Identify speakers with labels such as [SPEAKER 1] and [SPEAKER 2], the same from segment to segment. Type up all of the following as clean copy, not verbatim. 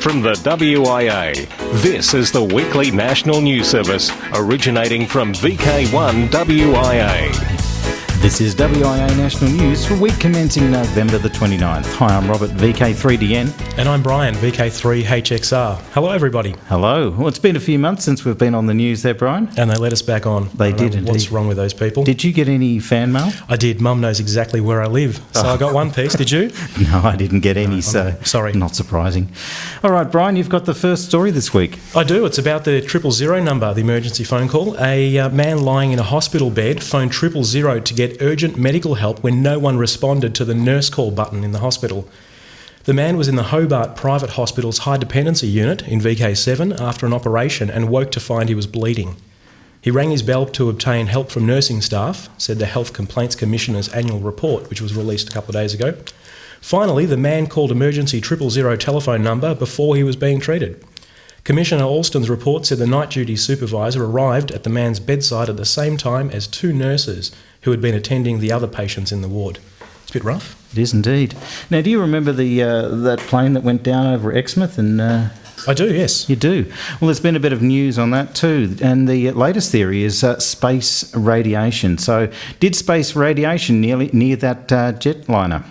[SPEAKER 1] From the WIA, this is the weekly national news service originating from VK1 WIA.
[SPEAKER 2] This is WIA National News for week commencing November the 29th. Hi, I'm Robert, VK3DN.
[SPEAKER 3] And I'm Brian, VK3HXR. Hello, everybody.
[SPEAKER 2] Hello. Well, it's been a few months since we've been on the news there, Brian.
[SPEAKER 3] And they let us back on.
[SPEAKER 2] They did indeed.
[SPEAKER 3] What's wrong with those people?
[SPEAKER 2] Did you get any fan mail?
[SPEAKER 3] I did. Mum knows exactly where I live. So I got one piece. Did you?
[SPEAKER 2] No, I didn't get any, so
[SPEAKER 3] sorry.
[SPEAKER 2] Not surprising. All right, Brian, you've got the first story this week.
[SPEAKER 3] I do. It's about the 000 number, the emergency phone call. A man lying in a hospital bed phoned 000 to get urgent medical help when no one responded to the nurse call button in the hospital. The man was in the Hobart Private Hospital's high dependency unit in VK7 after an operation and woke to find he was bleeding. He rang his bell to obtain help from nursing staff, said the Health Complaints Commissioner's annual report, which was released a couple of days ago. Finally, the man called emergency 000 telephone number before he was being treated. Commissioner Alston's report said the night duty supervisor arrived at the man's bedside at the same time as two nurses who had been attending the other patients in the ward. It's a bit rough.
[SPEAKER 2] It is indeed. Now, do you remember that plane that went down over Exmouth?
[SPEAKER 3] I do, yes.
[SPEAKER 2] You do. Well, there's been a bit of news on that too, and the latest theory is space radiation. So, did space radiation near that jetliner?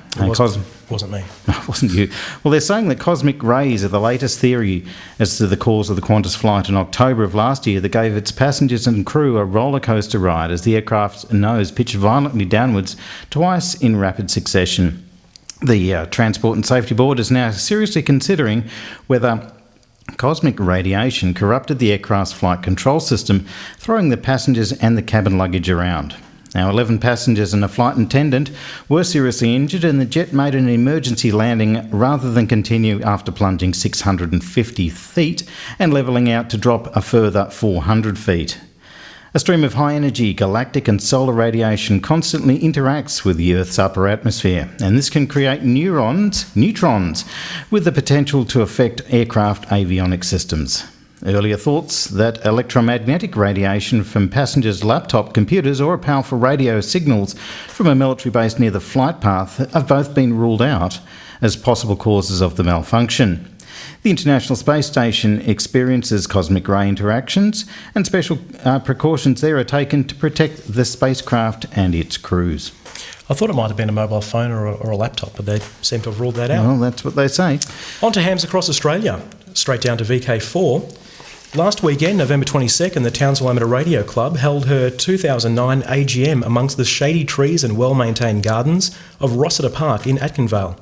[SPEAKER 3] Wasn't me.
[SPEAKER 2] No, it wasn't you. Well, they're saying that cosmic rays are the latest theory as to the cause of the Qantas flight in October of last year that gave its passengers and crew a roller coaster ride as the aircraft's nose pitched violently downwards twice in rapid succession. The Transport and Safety Board is now seriously considering whether cosmic radiation corrupted the aircraft's flight control system, throwing the passengers and the cabin luggage around. Now, 11 passengers and a flight attendant were seriously injured, and the jet made an emergency landing rather than continue after plunging 650 feet and levelling out to drop a further 400 feet. A stream of high-energy galactic and solar radiation constantly interacts with the Earth's upper atmosphere, and this can create neutrons, with the potential to affect aircraft avionics systems. Earlier thoughts that electromagnetic radiation from passengers' laptop computers or powerful radio signals from a military base near the flight path have both been ruled out as possible causes of the malfunction. The International Space Station experiences cosmic ray interactions, and special precautions there are taken to protect the spacecraft and its crews.
[SPEAKER 3] I thought it might have been a mobile phone or a laptop, but they seem to have ruled that out.
[SPEAKER 2] Well, that's what they say.
[SPEAKER 3] On to hams across Australia, straight down to VK4. Last weekend, November 22nd, the Townsville Amateur Radio Club held her 2009 AGM amongst the shady trees and well-maintained gardens of Rossiter Park in Atkinvale.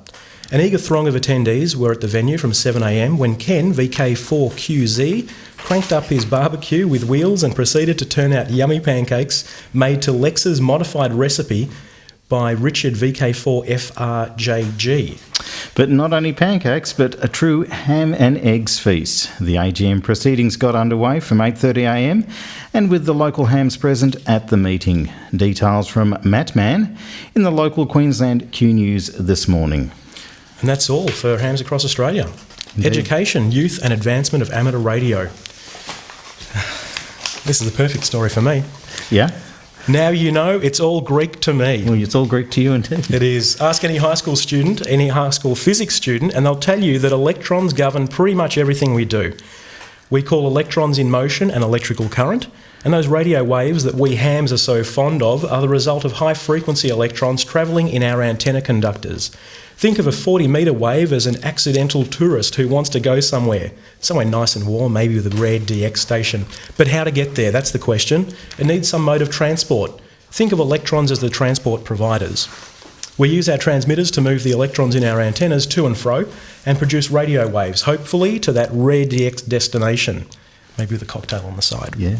[SPEAKER 3] An eager throng of attendees were at the venue from 7am when Ken, VK4QZ, cranked up his barbecue with wheels and proceeded to turn out yummy pancakes made to Lex's modified recipe by Richard VK4FRJG.
[SPEAKER 2] But not only pancakes, but a true ham and eggs feast. The AGM proceedings got underway from 8:30am and with the local hams present at the meeting. Details from Matt Mann in the local Queensland Q News this morning.
[SPEAKER 3] And that's all for hams across Australia.
[SPEAKER 2] Indeed.
[SPEAKER 3] Education, youth and advancement of amateur radio. This is the perfect story for me.
[SPEAKER 2] Yeah?
[SPEAKER 3] Now you know, it's all Greek to me.
[SPEAKER 2] Well, it's all Greek to you indeed.
[SPEAKER 3] It is. Ask any high school student, any high school physics student, and they'll tell you that electrons govern pretty much everything we do. We call electrons in motion an electrical current, and those radio waves that we hams are so fond of are the result of high-frequency electrons travelling in our antenna conductors. Think of a 40-metre wave as an accidental tourist who wants to go somewhere nice and warm, maybe with a rare DX station. But how to get there, that's the question. It needs some mode of transport. Think of electrons as the transport providers. We use our transmitters to move the electrons in our antennas to and fro and produce radio waves, hopefully to that rare DX destination, maybe with a cocktail on the side.
[SPEAKER 2] Yeah.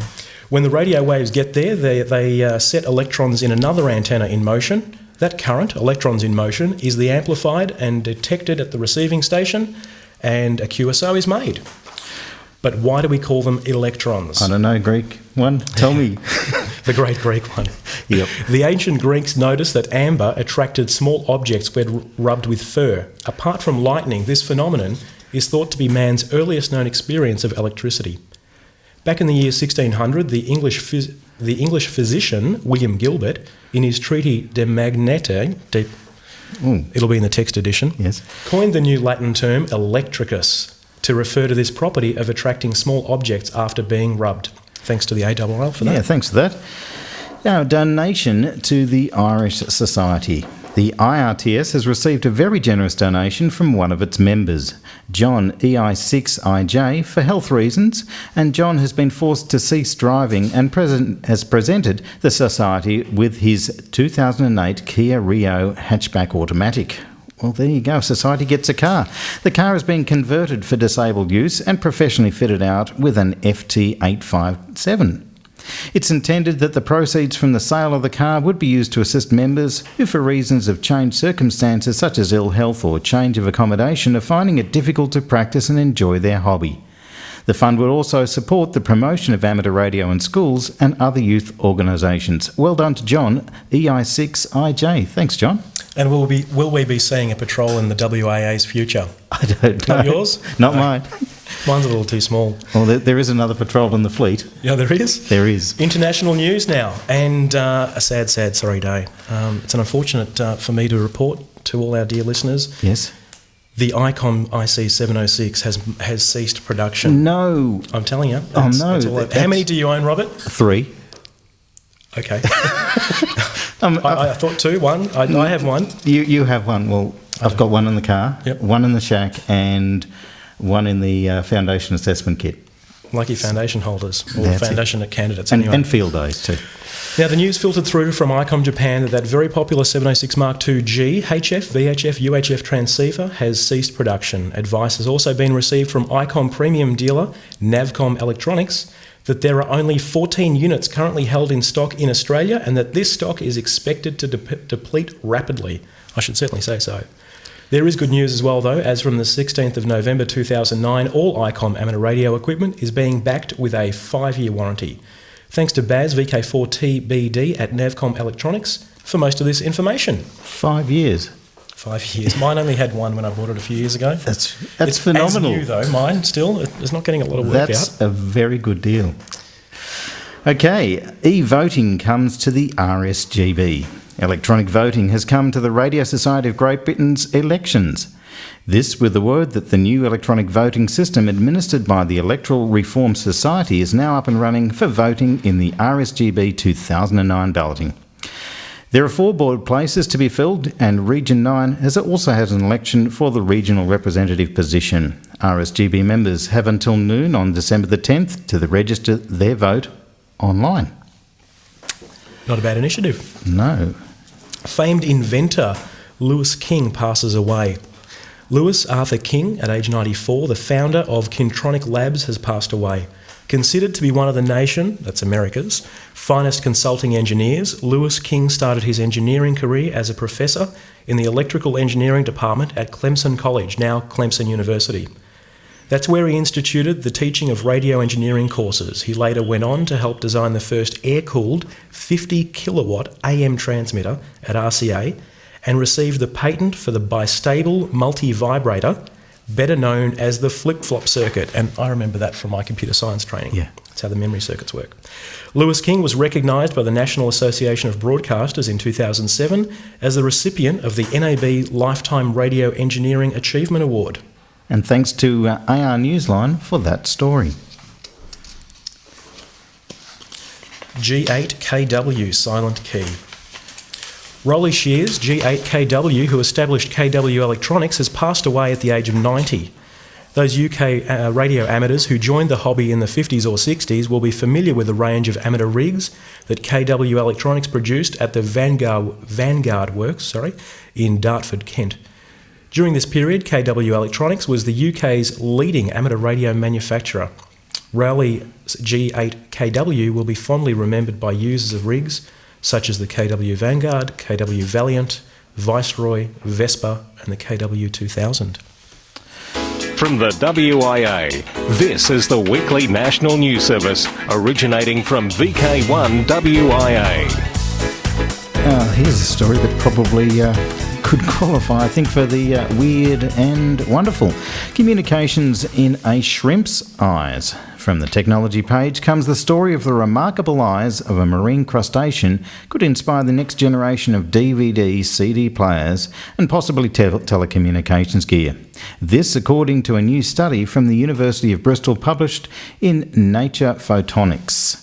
[SPEAKER 3] When the radio waves get there, they set electrons in another antenna in motion. That current, electrons in motion, is the amplified and detected at the receiving station, and a QSO is made. But why do we call them electrons?
[SPEAKER 2] I don't know, Greek one. Tell me.
[SPEAKER 3] The great Greek one.
[SPEAKER 2] Yep.
[SPEAKER 3] The ancient Greeks noticed that amber attracted small objects when rubbed with fur. Apart from lightning, this phenomenon is thought to be man's earliest known experience of electricity. Back in the year 1600, the English physician, William Gilbert, in his treatise De Magnete, it'll be in the text edition,
[SPEAKER 2] yes,
[SPEAKER 3] coined the new Latin term electricus to refer to this property of attracting small objects after being rubbed. Thanks to the ARRL for that.
[SPEAKER 2] Yeah, thanks for that. Now, donation to the Irish Society. The IRTS has received a very generous donation from one of its members, John EI6IJ, for health reasons, and John has been forced to cease driving and has presented the Society with his 2008 Kia Rio hatchback automatic. Well, there you go. Society gets a car. The car has been converted for disabled use and professionally fitted out with an FT857. It's intended that the proceeds from the sale of the car would be used to assist members who, for reasons of changed circumstances such as ill health or change of accommodation, are finding it difficult to practice and enjoy their hobby. The fund would also support the promotion of amateur radio in schools and other youth organisations. Well done to John, EI6IJ. Thanks, John.
[SPEAKER 3] And will we be seeing a patrol in the WIA's future?
[SPEAKER 2] I don't know.
[SPEAKER 3] Not yours?
[SPEAKER 2] Not
[SPEAKER 3] No.
[SPEAKER 2] mine.
[SPEAKER 3] Mine's a little too small.
[SPEAKER 2] Well, there is another patrol in the fleet.
[SPEAKER 3] Yeah, there is.
[SPEAKER 2] There is.
[SPEAKER 3] International news now, and a sad, sorry day. It's an unfortunate for me to report to all our dear listeners.
[SPEAKER 2] Yes.
[SPEAKER 3] The ICOM IC706 has ceased production.
[SPEAKER 2] No.
[SPEAKER 3] I'm telling you.
[SPEAKER 2] Oh, no.
[SPEAKER 3] How many do you own, Robert?
[SPEAKER 2] 3.
[SPEAKER 3] Okay. I thought 2. 1. I have one.
[SPEAKER 2] You have one. Well, I've got one in the car,
[SPEAKER 3] Yep.
[SPEAKER 2] one in the shack, and one in the foundation assessment kit.
[SPEAKER 3] Lucky foundation holders, or
[SPEAKER 2] That's
[SPEAKER 3] foundation candidates
[SPEAKER 2] And,
[SPEAKER 3] anyway.
[SPEAKER 2] and field days too.
[SPEAKER 3] Now, the news filtered through from ICOM Japan that very popular 706 Mark II G HF, VHF, UHF transceiver has ceased production. Advice has also been received from ICOM premium dealer Navcom Electronics that there are only 14 units currently held in stock in Australia and that this stock is expected to deplete rapidly. I should certainly say so. There is good news as well, though, as from the 16th of November 2009, all ICOM amateur radio equipment is being backed with a 5-year warranty. Thanks to Baz VK4TBD at Navcom Electronics for most of this information.
[SPEAKER 2] 5 years.
[SPEAKER 3] 5 years. Mine only had one when I bought it a few years ago.
[SPEAKER 2] That's
[SPEAKER 3] It's
[SPEAKER 2] phenomenal.
[SPEAKER 3] as new, though. Mine still, it's not getting a lot of work
[SPEAKER 2] That's
[SPEAKER 3] out.
[SPEAKER 2] a very good deal. Okay, e-voting comes to the RSGB. Electronic voting has come to the Radio Society of Great Britain's elections. This with the word that the new electronic voting system administered by the Electoral Reform Society is now up and running for voting in the RSGB 2009 balloting. There are 4 board places to be filled, and Region 9 has also had an election for the regional representative position. RSGB members have until noon on December the 10th to register their vote online.
[SPEAKER 3] Not a bad initiative.
[SPEAKER 2] No.
[SPEAKER 3] Famed inventor Lewis King passes away. Lewis Arthur King, at age 94, the founder of Kintronic Labs, has passed away. Considered to be one of the nation, that's America's, finest consulting engineers, Lewis King started his engineering career as a professor in the electrical engineering department at Clemson College, now Clemson University. That's where he instituted the teaching of radio engineering courses. He later went on to help design the first air-cooled 50 kilowatt AM transmitter at RCA and received the patent for the bistable multi-vibrator, better known as the flip-flop circuit. And I remember that from my computer science training.
[SPEAKER 2] Yeah.
[SPEAKER 3] That's how the memory circuits work. Lewis King was recognised by the National Association of Broadcasters in 2007 as the recipient of the NAB Lifetime Radio Engineering Achievement Award.
[SPEAKER 2] And thanks to AR Newsline for that story.
[SPEAKER 3] G8KW Silent Key. Rolly Shears, G8KW, who established KW Electronics, has passed away at the age of 90. Those UK radio amateurs who joined the hobby in the 50s or 60s will be familiar with the range of amateur rigs that KW Electronics produced at the Vanguard Works in Dartford, Kent. During this period, KW Electronics was the UK's leading amateur radio manufacturer. Rowley's G8KW will be fondly remembered by users of rigs such as the KW Vanguard, KW Valiant, Viceroy, Vespa and the KW 2000.
[SPEAKER 1] From the WIA, this is the weekly national news service originating from VK1 WIA.
[SPEAKER 2] Here's a story that probably could qualify, I think, for the weird and wonderful. Communications in a shrimp's eyes. From the technology page comes the story of the remarkable eyes of a marine crustacean could inspire the next generation of DVD, CD players and possibly telecommunications gear. This according to a new study from the University of Bristol published in Nature Photonics.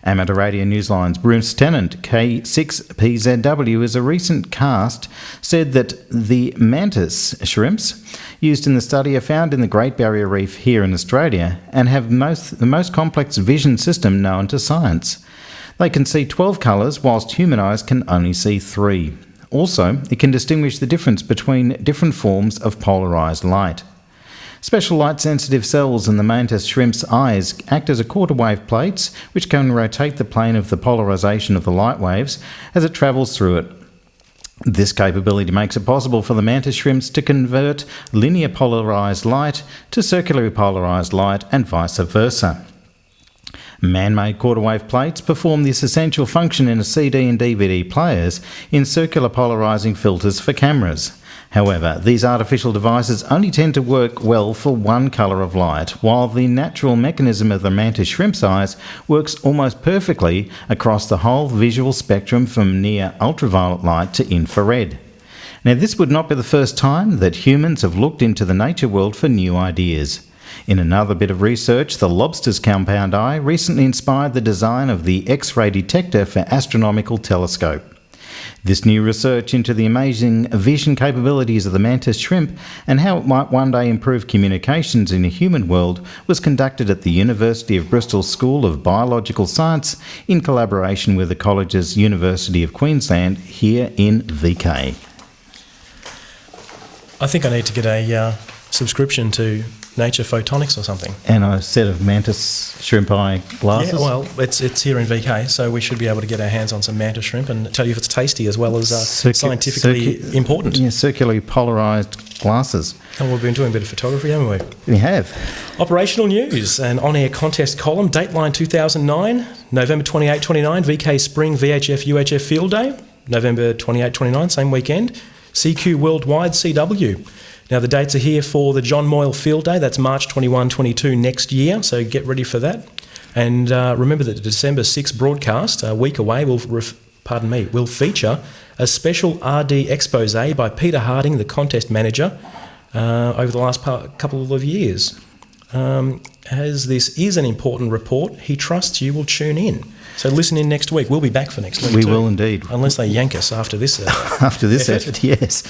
[SPEAKER 2] Amateur Radio Newsline's Bruce Tennant, K6PZW, as a recent cast, said that the mantis shrimps used in the study are found in the Great Barrier Reef here in Australia and have the most complex vision system known to science. They can see 12 colours whilst human eyes can only see 3. Also, it can distinguish the difference between different forms of polarised light. Special light-sensitive cells in the mantis shrimp's eyes act as quarter wave plates which can rotate the plane of the polarisation of the light waves as it travels through it. This capability makes it possible for the mantis shrimps to convert linear polarised light to circularly polarised light and vice versa. Man-made quarter wave plates perform this essential function in a CD and DVD players in circular polarising filters for cameras. However, these artificial devices only tend to work well for one colour of light, while the natural mechanism of the mantis shrimp's eyes works almost perfectly across the whole visual spectrum from near ultraviolet light to infrared. Now, this would not be the first time that humans have looked into the nature world for new ideas. In another bit of research, the lobster's compound eye recently inspired the design of the X-ray detector for astronomical telescope. This new research into the amazing vision capabilities of the mantis shrimp and how it might one day improve communications in a human world was conducted at the University of Bristol School of Biological Science in collaboration with the college's University of Queensland here in VK.
[SPEAKER 3] I think I need to get a subscription to Nature Photonics or something.
[SPEAKER 2] And a set of mantis shrimp eye glasses?
[SPEAKER 3] Yeah, well, it's here in VK, so we should be able to get our hands on some mantis shrimp and tell you if it's tasty as well as scientifically important.
[SPEAKER 2] Yeah, circularly polarised glasses.
[SPEAKER 3] And we've been doing a bit of photography, haven't we?
[SPEAKER 2] We have.
[SPEAKER 3] Operational news, an on-air contest column, Dateline 2009, November 28-29, VK Spring VHF UHF Field Day, November 28-29, same weekend, CQ Worldwide CW. Now, the dates are here for the John Moyle Field Day. That's March 21-22 next year, so get ready for that. And remember that the December 6th broadcast, a week away, will feature a special RD expose by Peter Harding, the contest manager, over the last couple of years. As this is an important report, he trusts you will tune in. So listen in next week. We'll be back for next week.
[SPEAKER 2] We will indeed.
[SPEAKER 3] Unless they yank us after this
[SPEAKER 2] after this effort, yes.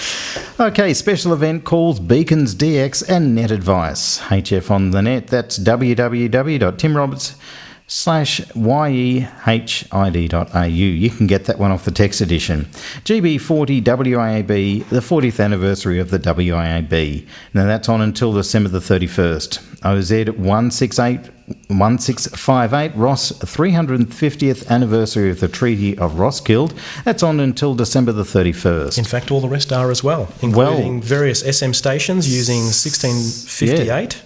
[SPEAKER 2] Okay, special event calls Beacons DX and Net Advice. HF on the net, that's www.timroberts/yehid.au. You can get that one off the text edition. GB40 WIAB, the 40th anniversary of the WIAB. Now that's on until December the 31st. OZ 1658 Ross 350th anniversary of the Treaty of Roskilde. That's on until December the 31st.
[SPEAKER 3] In fact, all the rest are as well, including various SM stations using 1658. Yeah.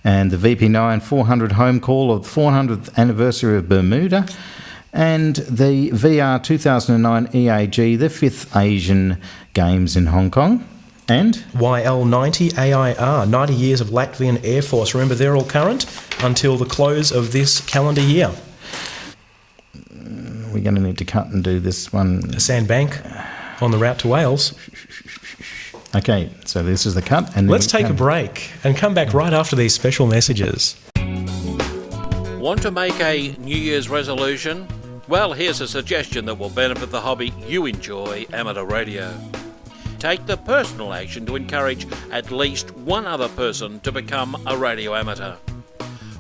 [SPEAKER 2] And the VP9 400 home call of the 400th anniversary of Bermuda. And the VR 2009 EAG, the 5th Asian Games in Hong Kong. And
[SPEAKER 3] YL90 AIR, 90 years of Latvian Air Force. Remember, they're all current until the close of this calendar year.
[SPEAKER 2] We're going to need to cut and do this one.
[SPEAKER 3] Sandbank on the route to Wales.
[SPEAKER 2] Okay, so this is the cut. And
[SPEAKER 3] let's take a break and come back right after these special messages.
[SPEAKER 4] Want to make a New Year's resolution? Well, here's a suggestion that will benefit the hobby you enjoy, amateur radio. Take the personal action to encourage at least one other person to become a radio amateur.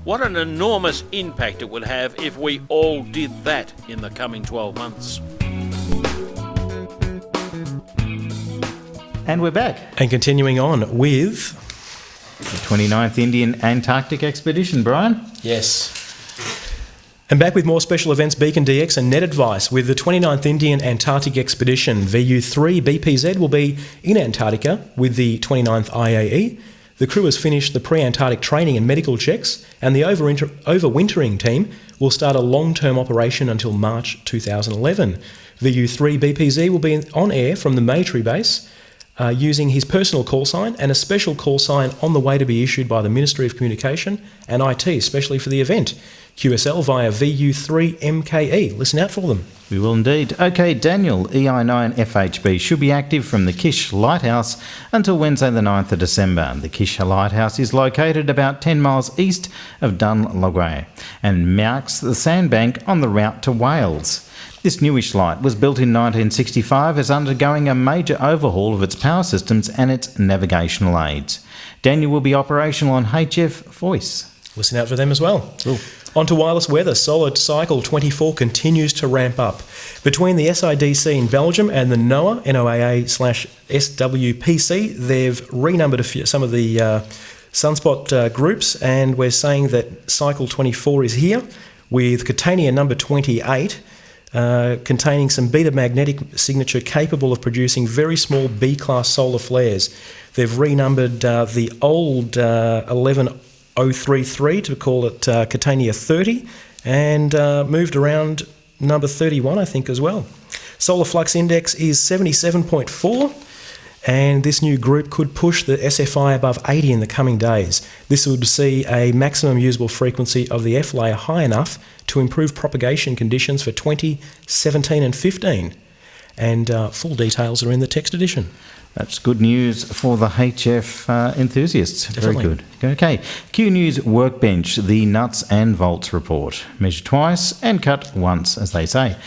[SPEAKER 4] What an enormous impact it would have if we all did that in the coming 12 months.
[SPEAKER 2] And we're back.
[SPEAKER 3] And continuing on with
[SPEAKER 2] the 29th Indian Antarctic Expedition, Brian.
[SPEAKER 3] Yes. And back with more special events, Beacon DX and Net Advice with the 29th Indian Antarctic Expedition. VU3 BPZ will be in Antarctica with the 29th IAE. The crew has finished the pre-Antarctic training and medical checks, and the overwintering team will start a long-term operation until March 2011. VU3 BPZ will be on air from the Maytree base using his personal call sign and a special call sign on the way to be issued by the Ministry of Communication and IT, especially for the event. QSL via VU3MKE. Listen out for them.
[SPEAKER 2] We will indeed. OK, Daniel, EI9 FHB should be active from the Kish Lighthouse until Wednesday the 9th of December. The Kish Lighthouse is located about 10 miles east of Dunlaway and marks the sandbank on the route to Wales. This newish light was built in 1965 as undergoing a major overhaul of its power systems and its navigational aids. Daniel will be operational on HF Voice.
[SPEAKER 3] Listen out for them as well.
[SPEAKER 2] Cool.
[SPEAKER 3] On to wireless weather. Solar Cycle 24 continues to ramp up. Between the SIDC in Belgium and the NOAA/SWPC, they've renumbered some of the sunspot groups, and we're saying that Cycle 24 is here with Catania number 28, containing some beta magnetic signature capable of producing very small B-class solar flares. They've renumbered the old 11033 to call it Catania 30, and moved around number 31, I think, as well. Solar flux index is 77.4, and this new group could push the SFI above 80 in the coming days. This would see a maximum usable frequency of the F layer high enough to improve propagation conditions for 2017 and 15. And full details are in the text edition.
[SPEAKER 2] That's good news for the HF enthusiasts.
[SPEAKER 3] Definitely.
[SPEAKER 2] Very good. OK. Q News Workbench, the nuts and bolts report. Measure twice and cut once, as they say.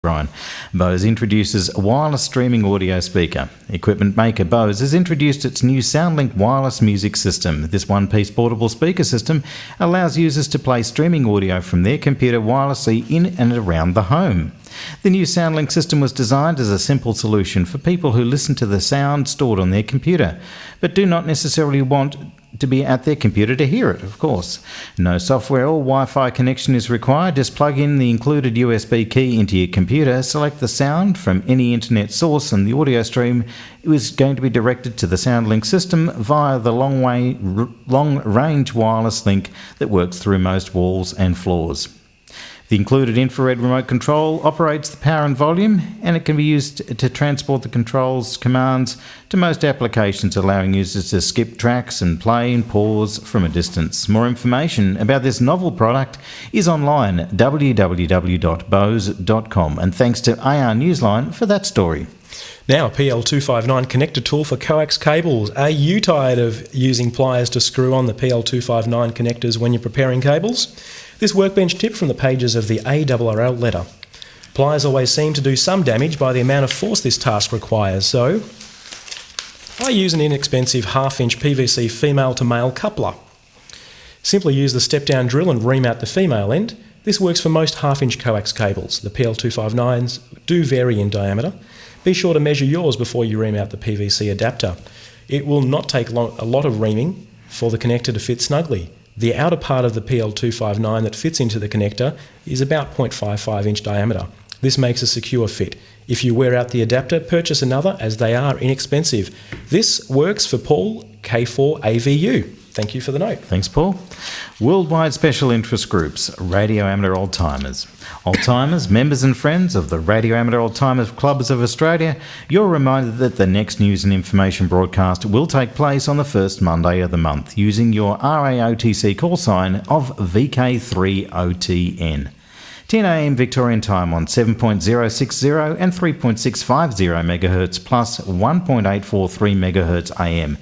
[SPEAKER 2] Brian. Bose introduces a wireless streaming audio speaker. Equipment maker Bose has introduced its new SoundLink wireless music system. This one-piece portable speaker system allows users to play streaming audio from their computer wirelessly in and around the home. The new SoundLink system was designed as a simple solution for people who listen to the sound stored on their computer, but do not necessarily want to be at their computer to hear it, of course. No software or Wi-Fi connection is required. Just plug in the included USB key into your computer, select the sound from any internet source, and the audio stream is going to be directed to the SoundLink system via the long-range wireless link that works through most walls and floors. The included infrared remote control operates the power and volume, and it can be used to transport the controls commands to most applications, allowing users to skip tracks and play and pause from a distance. More information about this novel product is online at www.bose.com, and thanks to AR Newsline for that story.
[SPEAKER 3] Now, a PL259 connector tool for coax cables. Are you tired of using pliers to screw on the PL259 connectors when you're preparing cables? This workbench tip from the pages of the ARRL letter. Pliers always seem to do some damage by the amount of force this task requires, so I use an inexpensive half-inch PVC female-to-male coupler. Simply use the step-down drill and ream out the female end. This works for most half-inch coax cables. The PL259s do vary in diameter. Be sure to measure yours before you ream out the PVC adapter. It will not take a lot of reaming for the connector to fit snugly. The outer part of the PL259 that fits into the connector is about 0.55 inch diameter. This makes a secure fit. If you wear out the adapter, purchase another as they are inexpensive. This works for Paul, K4AVU. Thank you for the note.
[SPEAKER 2] Thanks, Paul. Worldwide special interest groups, Radio Amateur Old-Timers. Old-timers, members and friends of the Radio Amateur Old-Timers Clubs of Australia, you're reminded that the next news and information broadcast will take place on the first Monday of the month using your RAOTC call sign of VK3OTN. 10 a.m. Victorian time on 7.060 and 3.650 MHz plus 1.843 MHz AM.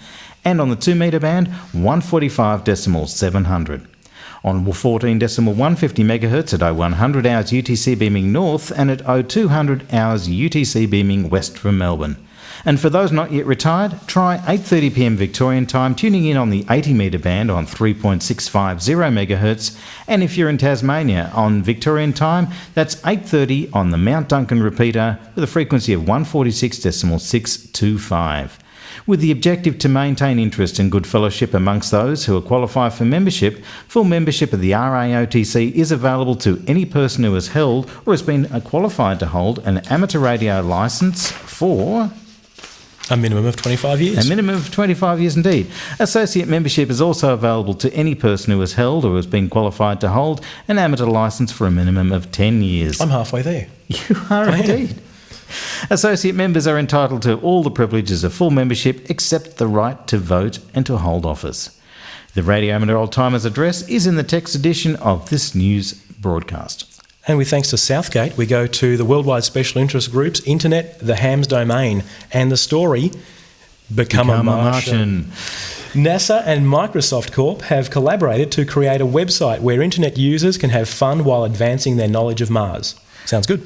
[SPEAKER 2] And on the 2 metre band, 145.700. On 14.150 MHz at 0100 hours UTC beaming north and at 0200 hours UTC beaming west from Melbourne. And for those not yet retired, try 8:30 p.m. Victorian time, tuning in on the 80 metre band on 3.650 MHz. And if you're in Tasmania on Victorian time, that's 8:30 on the Mount Duncan repeater with a frequency of 146.625. With the objective to maintain interest and good fellowship amongst those who are qualified for membership, full membership of the RAOTC is available to any person who has held or has been qualified to hold an amateur radio licence for
[SPEAKER 3] a minimum of 25 years.
[SPEAKER 2] A minimum of 25 years indeed. Associate membership is also available to any person who has held or has been qualified to hold an amateur licence for a minimum of 10 years.
[SPEAKER 3] I'm halfway there.
[SPEAKER 2] You are indeed. Associate members are entitled to all the privileges of full membership except the right to vote and to hold office. The Radio Amateur Old-Timers address is in the text edition of this news broadcast.
[SPEAKER 3] And with thanks to Southgate, we go to the Worldwide Special Interest Group's Internet, the Hams domain, and the story, Become a Martian. NASA and Microsoft Corp have collaborated to create a website where Internet users can have fun while advancing their knowledge of Mars. Sounds good.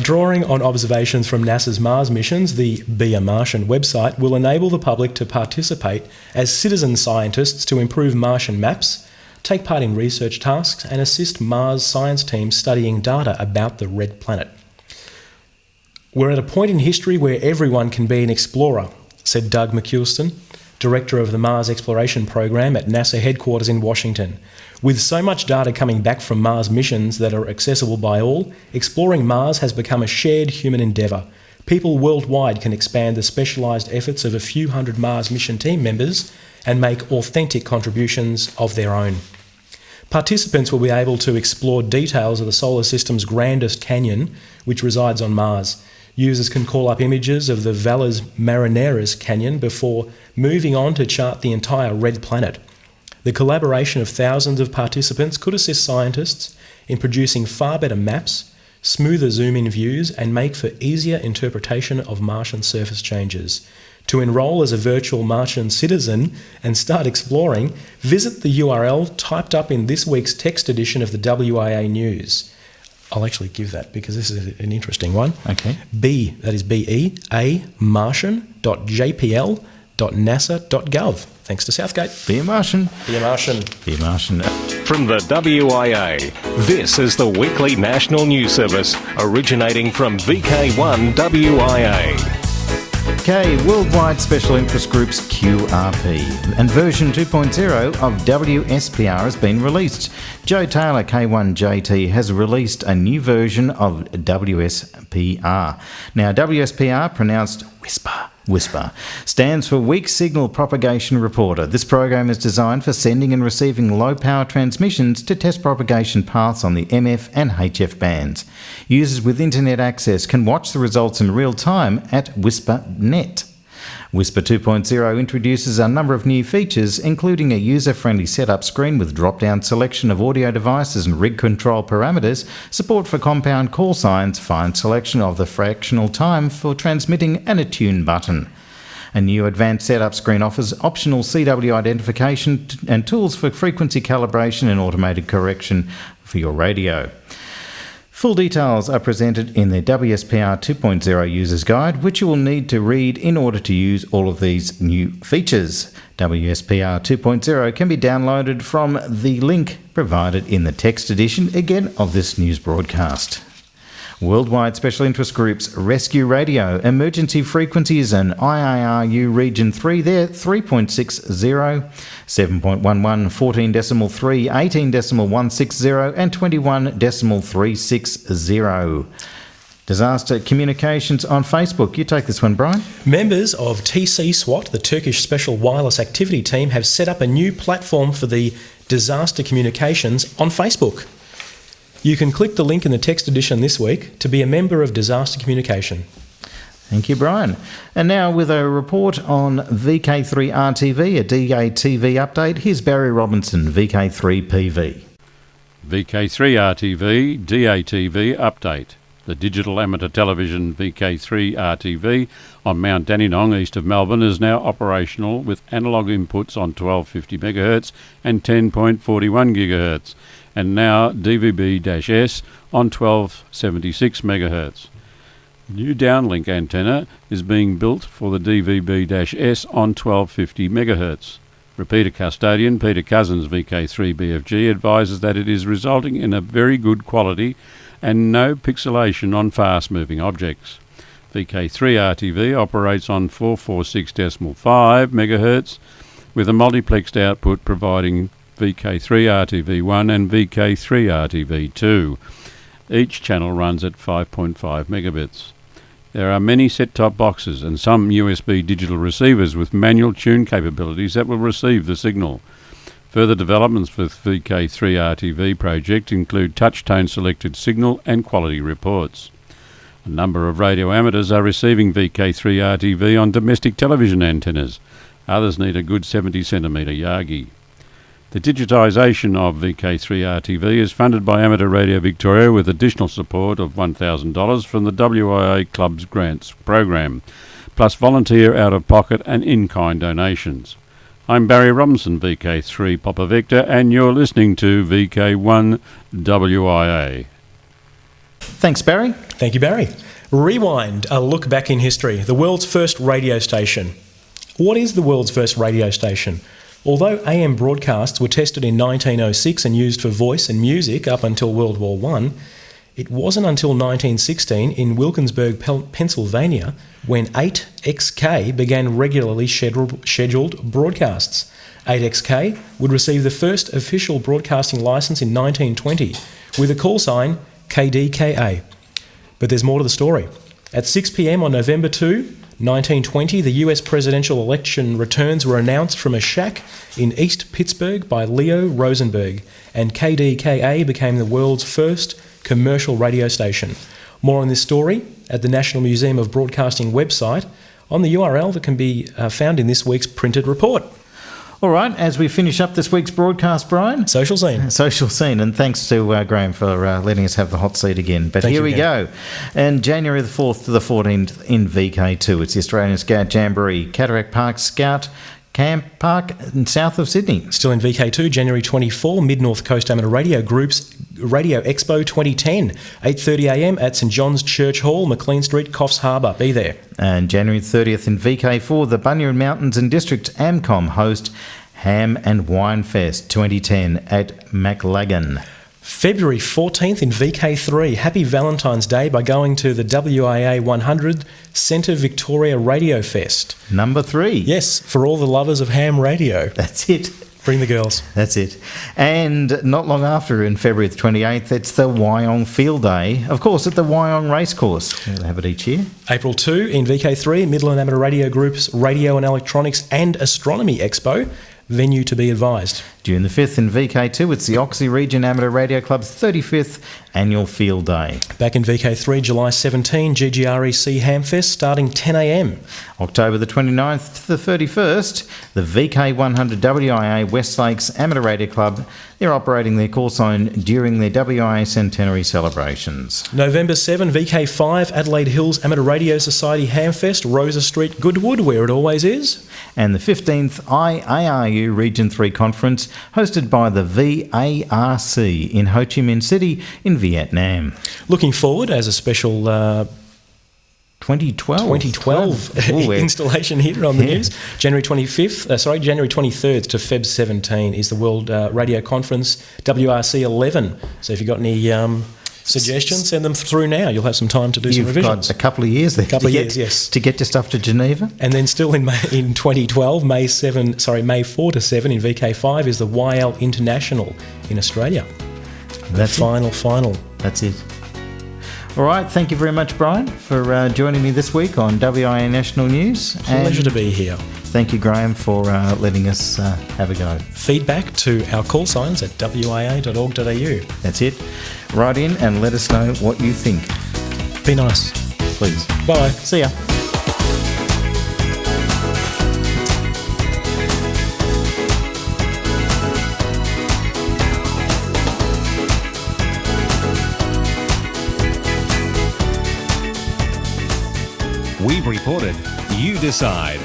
[SPEAKER 3] Drawing on observations from NASA's Mars missions, the Be a Martian website will enable the public to participate as citizen scientists to improve Martian maps, take part in research tasks, and assist Mars science teams studying data about the red planet. We're at a point in history where everyone can be an explorer, said Doug McCuiston, Director of the Mars Exploration Program at NASA headquarters in Washington. With so much data coming back from Mars missions that are accessible by all, exploring Mars has become a shared human endeavour. People worldwide can expand the specialised efforts of a few hundred Mars mission team members and make authentic contributions of their own. Participants will be able to explore details of the solar system's grandest canyon, which resides on Mars. Users can call up images of the Valles Marineris Canyon before moving on to chart the entire red planet. The collaboration of thousands of participants could assist scientists in producing far better maps, smoother zoom-in views, and make for easier interpretation of Martian surface changes. To enrol as a virtual Martian citizen and start exploring, visit the URL typed up in this week's text edition of the WIA News. I'll actually give that because this is an interesting one.
[SPEAKER 2] Okay.
[SPEAKER 3] that is B-E-A, martian.jpl.nasa.gov. Thanks to Southgate.
[SPEAKER 2] Be a Martian.
[SPEAKER 3] Be a Martian.
[SPEAKER 2] Be a Martian.
[SPEAKER 1] From the WIA, this is the weekly national news service originating from VK1 WIA.
[SPEAKER 2] Okay, Worldwide Special Interest Groups QRP, and version 2.0 of WSPR has been released. Joe Taylor, K1JT, has released a new version of WSPR. Now, WSPR, pronounced Whisper, stands for Weak Signal Propagation Reporter. This program is designed for sending and receiving low-power transmissions to test propagation paths on the MF and HF bands. Users with internet access can watch the results in real time at WhisperNet. Whisper 2.0 introduces a number of new features, including a user-friendly setup screen with drop-down selection of audio devices and rig control parameters, support for compound call signs, fine selection of the fractional time for transmitting, and a tune button. A new advanced setup screen offers optional CW identification and tools for frequency calibration and automated correction for your radio. Full details are presented in the WSPR 2.0 User's Guide, which you will need to read in order to use all of these new features. WSPR 2.0 can be downloaded from the link provided in the text edition, again, of this news broadcast. Worldwide special interest groups, Rescue Radio, Emergency Frequencies and IARU Region 3, they're 3.60, 7.11, 14.3, 18.160 and 21.360. Disaster Communications on Facebook. You take this one, Brian.
[SPEAKER 3] Members of TC SWAT, the Turkish Special Wireless Activity Team, have set up a new platform for the disaster communications on Facebook. You can click the link in the text edition this week to be a member of Disaster Communication.
[SPEAKER 2] Thank you, Brian. And now with a report on VK3RTV, a DATV update, here's Barry Robinson, VK3PV.
[SPEAKER 5] VK3RTV, DATV update. The digital amateur television VK3RTV on Mount Dandenong east of Melbourne is now operational with analogue inputs on 1250 MHz and 10.41 GHz, and now DVB-S on 1276 MHz. New downlink antenna is being built for the DVB-S on 1250 MHz. Repeater custodian Peter Cousins, VK3BFG, advises that it is resulting in a very good quality and no pixelation on fast-moving objects. VK3RTV operates on 446.5 MHz with a multiplexed output providing VK3RTV1 and VK3RTV2. Each channel runs at 5.5 megabits. There are many set-top boxes and some USB digital receivers with manual tune capabilities that will receive the signal. Further developments with VK3RTV project include touch-tone selected signal and quality reports. A number of radio amateurs are receiving VK3RTV on domestic television antennas. Others need a good 70cm Yagi. The digitisation of VK3RTV is funded by Amateur Radio Victoria with additional support of $1,000 from the WIA Club's grants program, plus volunteer out-of-pocket and in-kind donations. I'm Barry Robinson, VK3 Papa Victor, and you're listening to VK1 WIA.
[SPEAKER 2] Thanks, Barry.
[SPEAKER 3] Thank you, Barry. Rewind, a look back in history. The world's first radio station. What is the world's first radio station? Although AM broadcasts were tested in 1906 and used for voice and music up until World War I, it wasn't until 1916 in Wilkinsburg, Pennsylvania, when 8XK began regularly scheduled broadcasts. 8XK would receive the first official broadcasting licence in 1920 with a call sign KDKA. But there's more to the story. At 6 p.m. on November 2, 1920, the US presidential election returns were announced from a shack in East Pittsburgh by Leo Rosenberg, and KDKA became the world's first commercial radio station. More on this story at the National Museum of Broadcasting website on the URL that can be found in this week's printed report.
[SPEAKER 2] All right, as we finish up this week's broadcast, Brian.
[SPEAKER 3] Social scene.
[SPEAKER 2] Social scene, and thanks to Graham for letting us have the hot seat again. But
[SPEAKER 3] Thank
[SPEAKER 2] here
[SPEAKER 3] you
[SPEAKER 2] we
[SPEAKER 3] again.
[SPEAKER 2] go. And January the 4th to the 14th in VK2, it's the Australian Scout Jamboree, Cataract Park Scout Camp Park in south of Sydney.
[SPEAKER 3] Still in VK2, January 24, Mid-North Coast Amateur Radio Group's Radio Expo 2010, 8:30am at St John's Church Hall, McLean Street, Coffs Harbour. Be there.
[SPEAKER 2] And January 30th in VK4, the Bunya Mountains and District AMCOM host Ham and Wine Fest 2010 at Maclagan.
[SPEAKER 3] February 14th in VK3, happy Valentine's Day by going to the WIA 100 Centre Victoria Radio Fest.
[SPEAKER 2] Number 3.
[SPEAKER 3] Yes, for all the lovers of ham radio.
[SPEAKER 2] That's it.
[SPEAKER 3] Bring the girls.
[SPEAKER 2] That's it. And not long after, in February the 28th, it's the Wyong Field Day, of course, at the Wyong Racecourse. They have it each year.
[SPEAKER 3] April 2 in VK3, Midland Amateur Radio Group's Radio and Electronics and Astronomy Expo. Venue to be advised.
[SPEAKER 2] June the 5th in VK2, it's the Oxley Region Amateur Radio Club's 35th Annual Field Day.
[SPEAKER 3] Back in VK3, July 17, GGREC Hamfest starting 10am.
[SPEAKER 2] October the 29th to the 31st, the VK100 WIA West Lakes Amateur Radio Club, they're operating their call sign during their WIA Centenary celebrations.
[SPEAKER 3] November 7, VK5, Adelaide Hills Amateur Radio Society Hamfest, Rosa Street, Goodwood, where it always is.
[SPEAKER 2] And the 15th IARU Region 3 Conference, hosted by the VARC in Ho Chi Minh City in Vietnam.
[SPEAKER 3] Looking forward as a special
[SPEAKER 2] 2012
[SPEAKER 3] installation here on the news. January 23rd to Feb 17 is the World Radio Conference, WRC 11. So if you've got any suggestions, send them through now. You'll have some time to do some
[SPEAKER 2] You've
[SPEAKER 3] revisions.
[SPEAKER 2] got a couple of years there.
[SPEAKER 3] Yes.
[SPEAKER 2] To get your stuff to Geneva.
[SPEAKER 3] And then still in 2012, May 4 to 7 in VK5 is the WIA International in Australia.
[SPEAKER 2] That's
[SPEAKER 3] the final.
[SPEAKER 2] That's it. All right, thank you very much, Brian, for joining me this week on WIA National News.
[SPEAKER 3] Pleasure to be here.
[SPEAKER 2] Thank you, Graham, for letting us have a go.
[SPEAKER 3] Feedback to our call signs at wia.org.au.
[SPEAKER 2] That's it. Write in and let us know what you think.
[SPEAKER 3] Be nice.
[SPEAKER 2] Please.
[SPEAKER 3] Bye.
[SPEAKER 2] See ya.
[SPEAKER 1] We've reported, you decide.